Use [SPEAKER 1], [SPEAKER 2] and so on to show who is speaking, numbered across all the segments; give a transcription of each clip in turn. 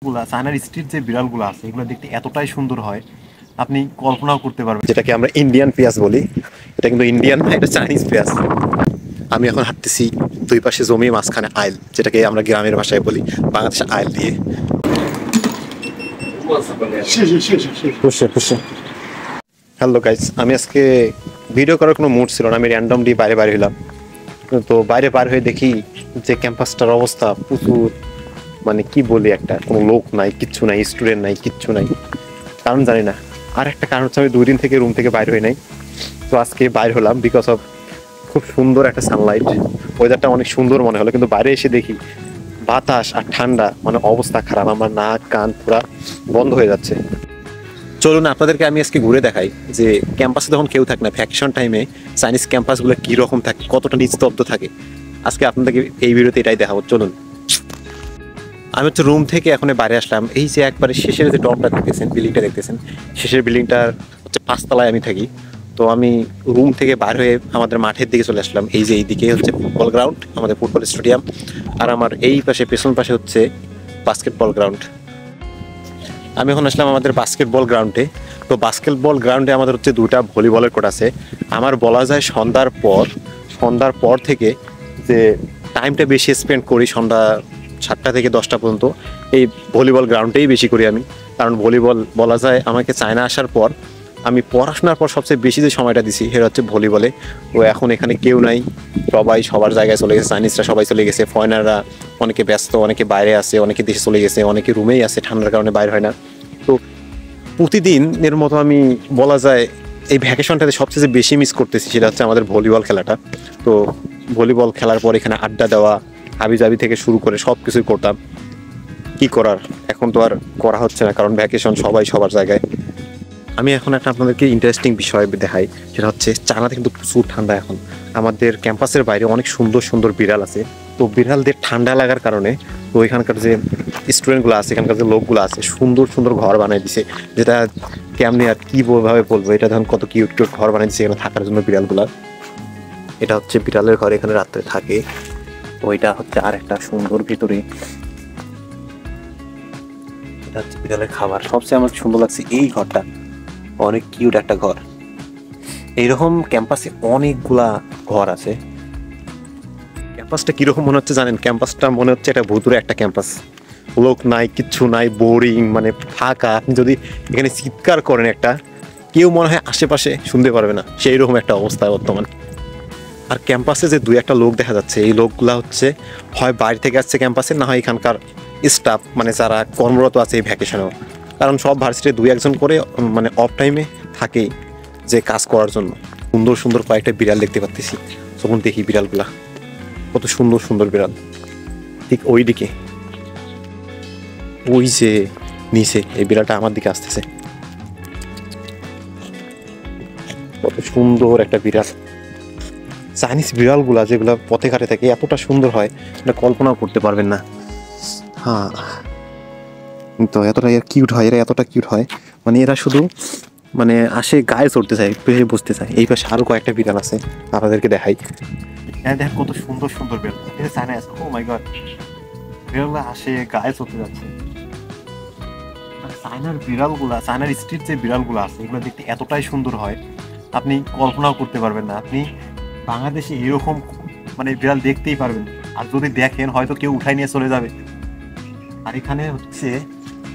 [SPEAKER 1] চায়নার স্ট্রিট যে বিড়ালগুলো আছে এগুলো দেখতে এতটাই সুন্দর হয় আপনি কল্পনাও করতে পারবেন। যেটাকে আমরা ইন্ডিয়ান পেঁয়াজ বলি, এটা কিন্তু ইন্ডিয়ান না, এটা চাইনিজ পেঁয়াজ। আমি এখন হাঁটতেছি দুই পাশে জমি, মাঝখানে আইল, যেটাকে আমরা গ্রামের ভাষায় বলি বাংলাদেশে আইল দিয়ে। হ্যালো গাইস, আমি আজকে ভিডিও করার কোনো মুড ছিল না, আমি র্যান্ডমলি বাইরে হইলাম। তো বাইরে হয়ে দেখি যে ক্যাম্পাসটার অবস্থা প্রচুর, মানে কি বলি, একটা কোনো লোক নাই, কিচ্ছু নাই, স্টুডেন্ট নাই, কিচ্ছু নাই। কারণ জানি না, আর একটা কারণ হচ্ছে আমি 2 দিন থেকে রুম থেকে বাইরে হই নাই। তো আজকে বাইরে হলাম বিকজ অফ খুব সুন্দর একটা সানলাইট, ওয়েদারটা অনেক সুন্দর মনে হলো, কিন্তু বাইরে এসে দেখি বাতাস আর ঠান্ডা, মানে অবস্থা খারাপ, আমার নাক কান পুরা বন্ধ হয়ে যাচ্ছে। চলুন আপনাদেরকে আমি আজকে ঘুরে দেখাই যে ক্যাম্পাসে যখন কেউ থাকে না, ভ্যাকেশন টাইমে চাইনিজ ক্যাম্পাসগুলো কীরকম থাকে, কতটা নিস্তব্ধ থাকে। আজকে আপনাদেরকে এই ভিডিওতে এটাই দেখাবো। চলুন। আমি হচ্ছে রুম থেকে এখন বাইরে আসলাম। এই যে একবারে শেষের যে টপটা দেখতেছেন, বিল্ডিংটা দেখতেছেন, শেষের বিল্ডিংটার হচ্ছে 5 তলায় আমি থাকি। তো আমি রুম থেকে বার হয়ে আমাদের মাঠের দিকে চলে আসলাম। এই যে এইদিকে হচ্ছে ফুটবল গ্রাউন্ড, আমাদের ফুটবল স্টেডিয়াম, আর আমার এই পাশে পেছন পাশে হচ্ছে বাস্কেটবল গ্রাউন্ড। আমি এখন আসলাম আমাদের বাস্কেটবল গ্রাউন্ডে। তো বাস্কেটবল গ্রাউন্ডে আমাদের হচ্ছে 2টা ভলিবলের কোর্ট আছে। আমার বলা যায় সন্ধ্যার পর থেকে যে টাইমটা বেশি স্পেন্ড করি, সন্ধ্যা 7টা থেকে 10টা পর্যন্ত এই ভলিবল গ্রাউন্ডেই বেশি করি আমি। কারণ ভলিবল বলা যায় আমাকে চায়না আসার পর আমি পড়াশোনার পর সবচেয়ে বেশি যে সময়টা দিছি সেটা হচ্ছে ভলিবলে। তো এখন এখানে কেউ নাই, সবাই সবার জায়গায় চলে গেছে, চাইনিজরা সবাই চলে গেছে, ফরেনাররা অনেকে ব্যস্ত, অনেকে বাইরে আছে, অনেকে দেশে চলে গেছে, অনেকে রুমেই আছে, ঠান্ডার কারণে বাইরে হয় না। তো প্রতিদিনের মতো আমি বলা যায় এই ভ্যাকেশনটাতে সবচেয়ে বেশি মিস করতেছি সেটা হচ্ছে আমাদের ভলিবল খেলাটা। তো ভলিবল খেলার পর এখানে আড্ডা দেওয়া, হাবিজাবি থেকে শুরু করে সব কিছুই করতাম। কি করার, এখন তো আর করা হচ্ছে না, কারণ ভ্যাকেশন, সবাই সবার জায়গায়। আমি এখন একটা আপনাদেরকে ইন্টারেস্টিং বিষয় দেখাই, সেটা হচ্ছে চায়নাতে কিন্তু প্রচুর ঠান্ডা এখন। আমাদের ক্যাম্পাসের বাইরে অনেক সুন্দর সুন্দর বিড়াল আছে। তো বিড়ালদের ঠান্ডা লাগার কারণে তো এখানকার যে স্টুডেন্টগুলো আছে, এখানকার যে লোকগুলো আছে, সুন্দর সুন্দর ঘর বানিয়ে দিছে, যেটা কেমনি আর কীভাবে বলবো, এটা ধরুন কত কিউট কিউট ঘর বানিয়ে দিচ্ছে এখানে থাকার জন্য বিড়ালগুলা। এটা হচ্ছে বিড়ালের ঘর, এখানে রাত্রে থাকে। ওইটা হচ্ছে আর একটা সুন্দর ভিতরে, এটা হচ্ছে বিড়ালের খাবার। সবচেয়ে আমার সুন্দর লাগছে এই ঘরটা, অনেক কিউট একটা ঘর। এইরকম ক্যাম্পাসে অনেকগুলা ঘর আছে। ক্যাম্পাসটা কিরকম মনে হচ্ছে জানেন? ক্যাম্পাসটা মনে হচ্ছে এটা ভুতুরে একটা ক্যাম্পাস, লোক নাই, কিচ্ছু নাই, বোরিং, মানে ফাঁকা। আপনি যদি এখানে চিৎকার করেন একটা, কেউ মনে হয় আশেপাশে শুনতে পারবে না, সেই রকম একটা অবস্থা বর্তমান। আর ক্যাম্পাসে যে 2-1টা লোক দেখা যাচ্ছে, এই লোকগুলা হচ্ছে হয় বাইরে থেকে আসছে ক্যাম্পাসে, না হয় এখানকার স্টাফ, মানে যারা কর্মরত আছে এই ভ্যাকেশনেও। কারণ সব ভার্সিটি 2-1জন করে মানে অফ টাইমে থাকে যে কাজ করার জন্য। সুন্দর সুন্দর কয়েকটা বিড়াল দেখতে পাচ্ছি, তখন দেখি বিড়ালগুলা কত সুন্দর সুন্দর বিড়াল। ঠিক ওই দিকে, ওই যে নিচে এই বিড়ালটা আমার দিকে আসতেছে, কত সুন্দর একটা বিড়াল। চাইনিজ বিড়ালগুলা যেগুলো পথে ঘাটে থাকে এতটা সুন্দর হয়, এটা কল্পনাও করতে পারবেন না। হ্যাঁ, তো এতটা কিউট হয়, এরা এতটা কিউট হয়, মানে এরা শুধু মানে আসে গায়ে চড়তে চায়, পেয়ে বসতে চায়। এই পাশে আরো কয়েকটা বিড়াল আছে, আপনাদেরকে দেখাই। হ্যাঁ, দেখেন কত সুন্দর সুন্দর বিড়াল। এটা চায়না আছে, ও মাই গড, বিড়ালগুলো আসে গায়ে চড়তে যাচ্ছে। চায়নার বিড়ালগুলা, চায়নার স্ট্রিট যে বিড়ালগুলো আছে এগুলো দেখতে এতটাই সুন্দর হয় আপনি কল্পনাও করতে পারবেন না। আপনি বাংলাদেশে এরকম মানে বিড়াল দেখতেই পারবেন, আর যদি দেখেন হয়তো কেউ উঠাই নিয়ে চলে যাবে। আর এখানে হচ্ছে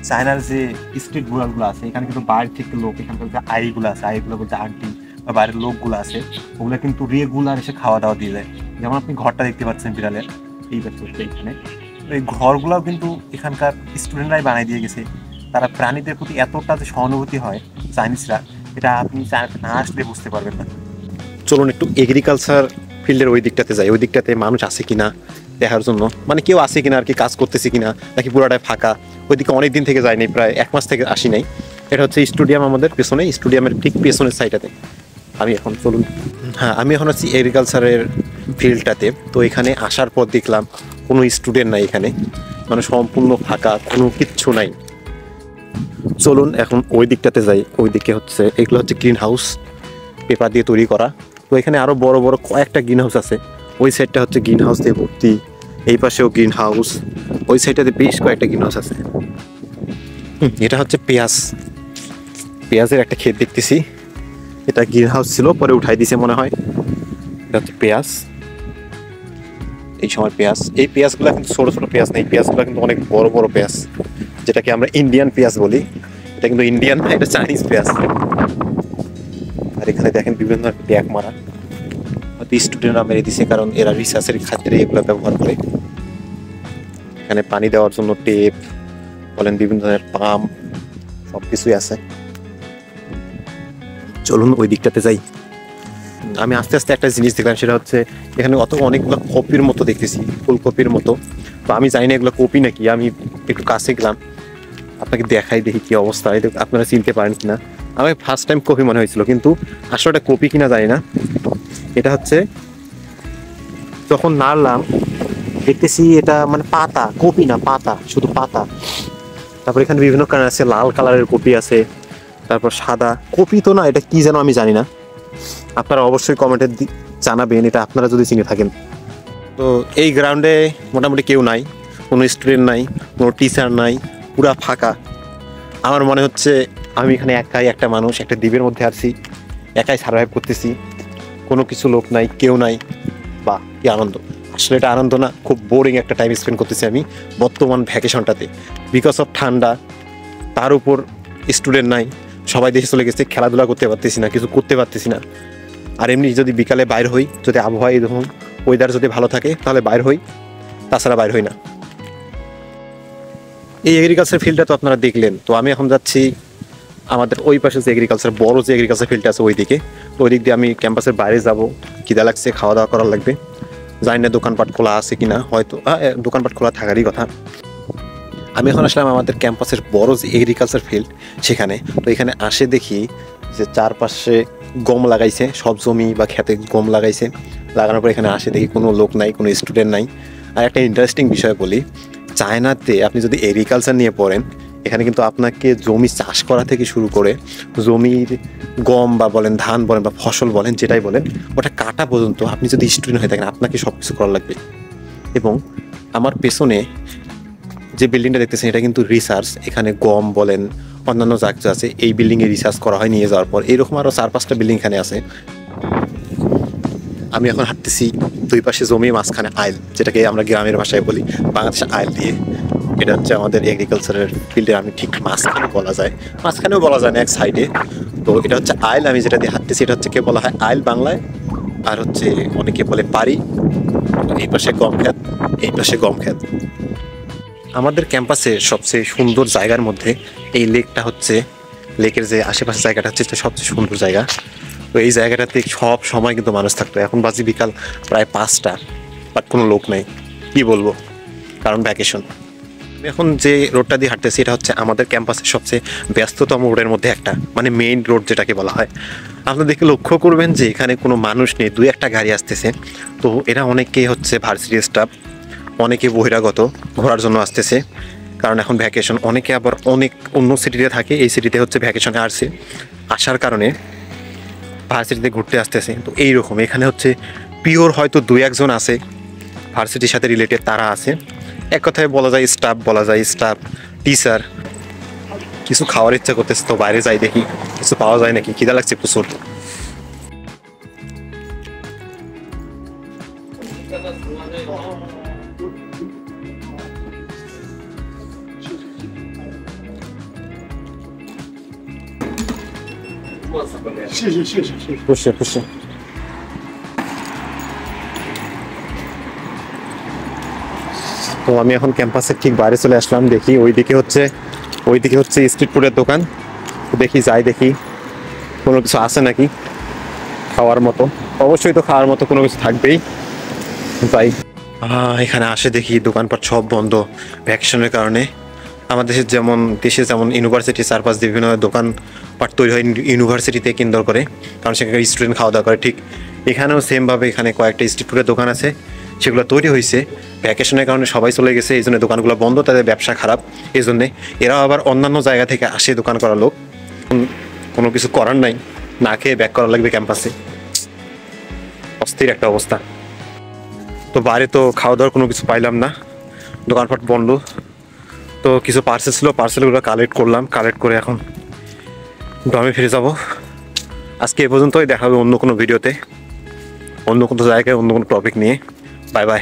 [SPEAKER 1] চায়নার যে স্ট্রিট বিড়ালগুলো আছে, এখানে কিন্তু বাইরে থেকে লোক, এখানকার যে আইগুলো আছে, আইগুলো বলতে আন্টি বা বাইরের লোকগুলো আছে, ওগুলো কিন্তু রেগুলার এসে খাওয়া দাওয়া দিয়ে যায়। যেমন আপনি ঘরটা দেখতে পাচ্ছেন বিড়ালের, এই পাশে এখানে এই ঘরগুলোও কিন্তু এখানকার স্টুডেন্টরাই বানিয়ে দিয়ে গেছে। তারা প্রাণীদের প্রতি এতটা যে সহানুভূতি হয় চাইনিজরা, এটা আপনি চায়নাতে না আসলে বুঝতে পারবেন না। চলুন একটু এগ্রিকালচার ফিল্ডের ওই দিকটাতে যাই, ওই দিকটাতে মানুষ আছে কিনা দেখার জন্য, মানে কেউ আছে কিনা আর কি, কাজ করতেছে কিনা, নাকি পুরাটাই ফাঁকা। ওইদিকে অনেক দিন থেকে যায়নি, প্রায় 1 মাস থেকে আসি নাই। এটা হচ্ছে স্টেডিয়াম, আমাদের পেছনে স্টেডিয়ামের ঠিক পেছনের সাইডটাতে আমি এখন। চলুন, হ্যাঁ, আমি এখন আছি এগ্রিকালচারের ফিল্ডটাতে। তো এখানে আসার পর দেখলাম কোনো স্টুডেন্ট নাই এখানে, মানে সম্পূর্ণ ফাঁকা, কোনো কিচ্ছু নাই। চলুন এখন ওই দিকটাতে যাই। ওই দিকে হচ্ছে এগুলো হচ্ছে গ্রিন হাউস, পেপার দিয়ে তৈরি করা। তো এখানে আরও বড় বড় কয়েকটা গ্রিন হাউস আছে। ওই সাইডটা হচ্ছে গ্রিন হাউস দিয়ে ভর্তি, এই পাশেও গ্রিন হাউস, ওই সাইডটাতে বেশ কয়েকটা গ্রিন হাউস আছে। এটা হচ্ছে পেঁয়াজ, পেঁয়াজের একটা ক্ষেত দেখতেছি। এটা গ্রিন হাউস ছিল, পরে উঠাই দিছে মনে হয়। এটা হচ্ছে পেঁয়াজ, এই সময় পেঁয়াজ। এই পেঁয়াজগুলো কিন্তু ছোট ছোট পেঁয়াজ নেই, পেঁয়াজগুলো কিন্তু অনেক বড় বড় পেঁয়াজ, যেটাকে আমরা ইন্ডিয়ান পেঁয়াজ বলি। এটা কিন্তু ইন্ডিয়ান না, এটা চাইনিজ পেঁয়াজ। আর এখানে দেখেন বিভিন্ন ট্যাগ মারা, হয়তো স্টুডেন্টরা মেরে দিছে, কারণ এরা রিসার্চের ক্ষেত্রে এগুলো ব্যবহার করে। এখানে পানি দেওয়ার জন্য টেপ বলেন, বিভিন্ন ধরনের পাম্প, সবকিছুই আছে। চলুন ওই দিকটাতে যাই। আমি আস্তে আস্তে একটা জিনিস দেখলাম, সেটা হচ্ছে এখানে অনেকগুলো কপির মতো দেখতেছি, ফুলকপির মতো। তো আমি জানি না এগুলো কপি নাকি, আমি একটু কাছে গেলাম, আপনাকে দেখাই দেখি কি অবস্থা, আপনারা চিনতে পারেন কিনা। আমি ফার্স্ট টাইম কপি মনে হয়েছিল, কিন্তু আসলে এটা কপি কিনা জানি না। এটা হচ্ছে যখন নাড়লাম দেখতেছি এটা মানে পাতা, কপি না, পাতা, শুধু পাতা। তারপর এখানে বিভিন্ন কালার আছে, লাল কালারের কপি আছে, তারপর সাদা কপি। তো না, এটা কি যেন আমি জানি না, আপনারা অবশ্যই কমেন্টে জানাবেন এটা আপনারা যদি চিনে থাকেন। তো এই গ্রাউন্ডে মোটামুটি কেউ নাই, কোনো স্টুডেন্ট নাই, কোনো টিচার নাই, পুরা ফাঁকা। আমার মনে হচ্ছে আমি এখানে একাই একটা মানুষ, একটা দ্বীপের মধ্যে আছি, একাই সার্ভাইভ করতেছি, কোনো কিছু লোক নাই, কেউ নাই। বাহ, কি আনন্দ! আসলে এটা আনন্দ না, খুব বোরিং একটা টাইম স্পেন্ড করতেছি আমি বর্তমান ভ্যাকেশনটাতে। বিকজ অফ ঠান্ডা, তার উপর স্টুডেন্ট নাই, সবাই দেশে চলে গেছে, খেলাধুলা করতে পারতেছি না, কিছু করতে পারতেছি না। আর এমনি যদি বিকালে বাইর হই, যদি আবহাওয়া এরকম ওয়েদার যদি ভালো থাকে তাহলে বাইর হই, তাছাড়া বাইর হই না। এই এগ্রিকালচার ফিল্ডটা তো আপনারা দেখলেন। তো আমি এখন যাচ্ছি আমাদের ওই পাশে যে এগ্রিকালচার, বড় যে এগ্রিকালচার ফিল্ড আছে ওই দিকে। তো ওই দিক দিয়ে আমি ক্যাম্পাসের বাইরে যাব, খিদা লাগছে, খাওয়া দাওয়া করার লাগবে। জানি না দোকানপাট খোলা আছে কিনা, হয়তো দোকানপাট খোলা থাকারই কথা। আমি এখন আসলাম আমাদের ক্যাম্পাসের বড় যে এগ্রিকালচার ফিল্ড সেখানে। তো এখানে আসে দেখি যে চারপাশে গম লাগাইছে, সব জমি বা খেতে গম লাগাইছে। লাগানোর পর এখানে আসে দেখি কোনো লোক নাই, কোনো স্টুডেন্ট নাই। আর একটা ইন্টারেস্টিং বিষয় বলি, চায়নাতে আপনি যদি এগ্রিকালচার নিয়ে পড়েন, এখানে কিন্তু আপনাকে জমি চাষ করা থেকে শুরু করে জমির গম বা বলেন ধান বলেন বা ফসল বলেন, যেটাই বলেন, ওটা কাটা পর্যন্ত আপনি যদি স্টুডেন্ট হয়ে থাকেন আপনাকে সব কিছু করা লাগবে। এবং আমার পেছনে যে বিল্ডিংটা দেখতেছেন এটা কিন্তু রিসার্চ, এখানে গম বলেন অন্যান্য যা কিছু আছে এই বিল্ডিংয়ে রিসার্চ করা হয় নিয়ে যাওয়ার পর। এরকম আরও 4-5টা বিল্ডিং এখানে আছে। আমি এখন হাঁটতেছি দুই পাশে জমি, মাঝখানে আইল, যেটাকে আমরা গ্রামের ভাষায় বলি, বাংলাদেশে আইল দিয়ে। এটা হচ্ছে আমাদের এগ্রিকালচারের ফিল্ডে, আমি ঠিক মাঝখানে বলা যায়, মাঝখানেও বলা যায় না, এক সাইডে। তো এটা হচ্ছে আইল, আমি যেটা দিয়ে হাঁটতেছি এটা হচ্ছে কে বলা হয় আইল বাংলায়, আর হচ্ছে অনেকে বলে পারি। এই পাশে গম ক্ষেত, এই পাশে গম ক্ষেত। আমাদের ক্যাম্পাসের সবচেয়ে সুন্দর জায়গার মধ্যে এই লেকটা হচ্ছে, লেকের যে আশেপাশে জায়গাটা হচ্ছে সবচেয়ে সুন্দর জায়গা। তো এই জায়গাটাতে সব সময় কিন্তু মানুষ থাকতো। এখন বাজে বিকাল প্রায় 5টা, বাট কোনো লোক নেই। কি বলবো, কারণ ভ্যাকেশন। আমি এখন যে রোডটা দিয়ে হাঁটতেছি এটা হচ্ছে আমাদের ক্যাম্পাসের সবচেয়ে ব্যস্ততম রোডের মধ্যে একটা, মানে মেইন রোড যেটাকে বলা হয়। আপনারা দেখে লক্ষ্য করবেন যে এখানে কোনো মানুষ নেই, 2-1টা গাড়ি আসতেছে। তো এরা অনেকেই হচ্ছে ভার্সিটি স্টাফ, অনেকে বহিরাগত, ঘোরার জন্য আসতেছে, কারণ এখন ভ্যাকেশন। অনেকে আবার অনেক অন্য সিটিতে থাকে, এই সিটিতে হচ্ছে ভ্যাকেশনে আসছে, আসার কারণে ভার্সিটিতে ঘুরতে আসতেছে। তো এইরকম এখানে হচ্ছে পিওর হয়তো 2-1জন আছে ভার্সিটির সাথে রিলেটেড, তারা আছে। এক কথায় বলা যায় স্টাফ, বলা যায় স্টাফ, টিচার। কিছু খাওয়ার ইচ্ছা করতেছে, তো বাইরে যাই দেখি কিছু পাওয়া যায় নাকি, খিদা লাগছে প্রচুর। খুশি। তো আমি এখন ক্যাম্পাসের ঠিক বাইরে চলে আসলাম, দেখি ওইদিকে হচ্ছে স্ট্রিট ফুডের দোকান। দেখি যাই, দেখি কোনো কিছু আছে নাকি খাওয়ার মতো। অবশ্যই তো খাওয়ার মতো কোনো কিছু থাকবেই, যাই। এখানে আসে দেখি দোকানপাট সব বন্ধ ভ্যাকেশনের কারণে। আমাদের দেশে যেমন ইউনিভার্সিটির চারপাশ দিয়ে বিভিন্ন দোকানপাট তৈরি হয় ইউনিভার্সিটিতে কেন্দ্র করে, কারণ সেখানে স্টুডেন্ট খাওয়া দাওয়া করে। ঠিক এখানেও সেমভাবে এখানে কয়েকটা স্ট্রিট ফুডের দোকান আছে, সেগুলো তৈরি হয়েছে ভ্যাকেশনের কারণে, সবাই চলে গেছে, এই জন্য দোকানগুলো বন্ধ, তাদের ব্যবসা খারাপ। এই জন্যে এরা আবার অন্যান্য জায়গা থেকে আসে দোকান করার লোক। কোনো কিছু করার নাই, না খেয়ে ব্যাক করা লাগবে ক্যাম্পাসে। অস্থির একটা অবস্থা। তো বাইরে তো খাওয়া দাওয়ার কোনো কিছু পাইলাম না, দোকানপাট বন্ধ। তো কিছু পার্সেল ছিল, পার্সেলগুলো কালেক্ট করলাম, কালেক্ট করে এখন ড্রমে ফিরে যাব। আজকে এ পর্যন্তই, দেখা হবে অন্য কোনো ভিডিওতে, অন্য কোনো জায়গায়, অন্য কোনো টপিক নিয়ে। Bye bye.